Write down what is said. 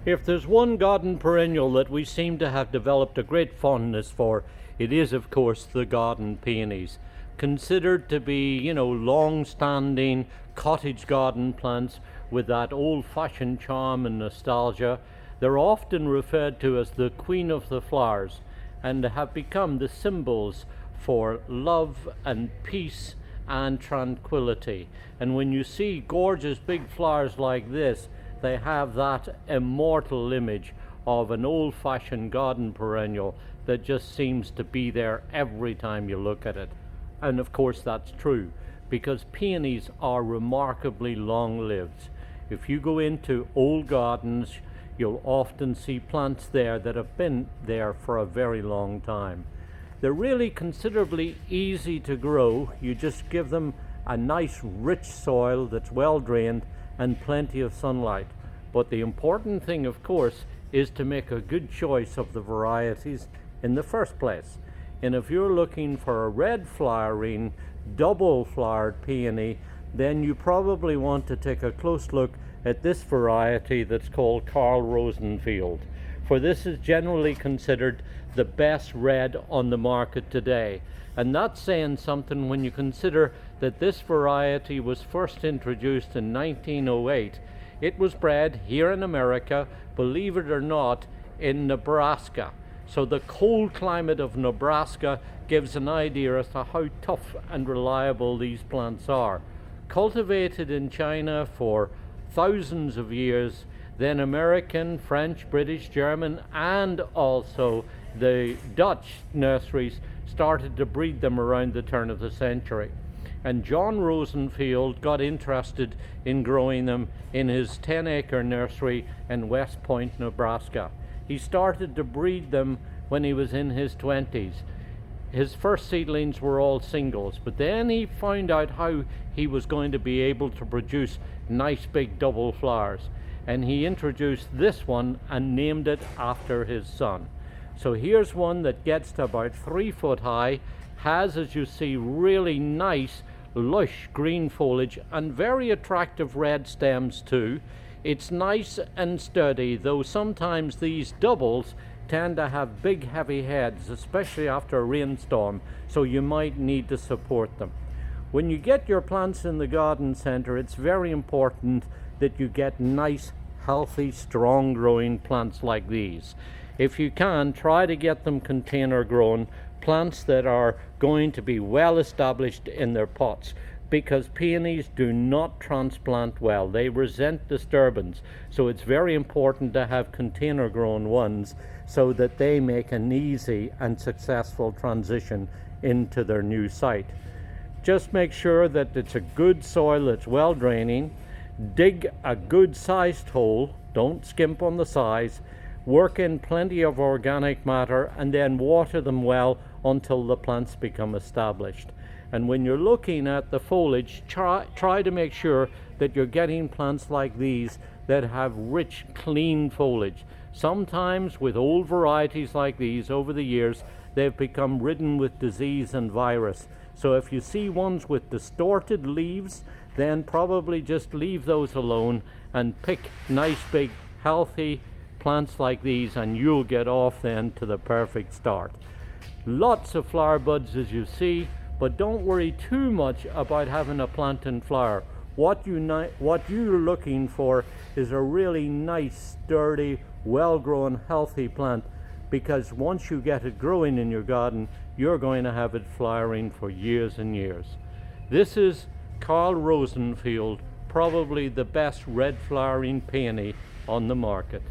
If there's one garden perennial that we seem to have developed a great fondness for, it is of course the garden peonies. Considered to be, long-standing cottage garden plants with that old-fashioned charm and nostalgia, they're often referred to as the queen of the flowers and have become the symbols for love and peace and tranquility. And when you see gorgeous big flowers like this, they have that immortal image of an old-fashioned garden perennial that just seems to be there every time you look at it. And of course that's true, because peonies are remarkably long-lived. If you go into old gardens, you'll often see plants there that have been there for a very long time. They're really considerably easy to grow. You just give them a nice rich soil that's well drained and plenty of sunlight. But the important thing, of course, is to make a good choice of the varieties in the first place. And if you're looking for a red flowering, double flowered peony, then you probably want to take a close look at this variety that's called Karl Rosenfield. For this is generally considered the best red on the market today. And that's saying something when you consider that this variety was first introduced in 1908. It was bred here in America, believe it or not, in Nebraska. So the cold climate of Nebraska gives an idea as to how tough and reliable these plants are. Cultivated in China for thousands of years, then American, French, British, German, and also the Dutch nurseries started to breed them around the turn of the century. And John Rosenfield got interested in growing them in his 10-acre nursery in West Point, Nebraska. He started to breed them when he was in his 20s. His first seedlings were all singles, but then he found out how he was going to be able to produce nice big double flowers. And he introduced this one and named it after his son. So here's one that gets to about 3 foot high, has, as you see, really nice lush green foliage and very attractive red stems too. It's nice and sturdy, though sometimes these doubles tend to have big heavy heads, especially after a rainstorm, so you might need to support them. When you get your plants in the garden center, it's very important that you get nice, healthy, strong growing plants like these. If you can, try to get them container grown, plants that are going to be well established in their pots, because peonies do not transplant well. They resent disturbance. So it's very important to have container grown ones so that they make an easy and successful transition into their new site. Just make sure that it's a good soil that's well draining. Dig a good sized hole, don't skimp on the size. Work in plenty of organic matter and then water them well until the plants become established. And when you're looking at the foliage, try to make sure that you're getting plants like these that have rich, clean foliage. Sometimes with old varieties like these over the years, they've become ridden with disease and virus. So if you see ones with distorted leaves, then probably just leave those alone and pick nice, big, healthy plants like these, and you'll get off then to the perfect start. Lots of flower buds, as you see, but don't worry too much about having a plant in flower. What you're looking for is a really nice, sturdy, well-grown, healthy plant, because once you get it growing in your garden, you're going to have it flowering for years and years. This is Karl Rosenfield, probably the best red flowering peony on the market.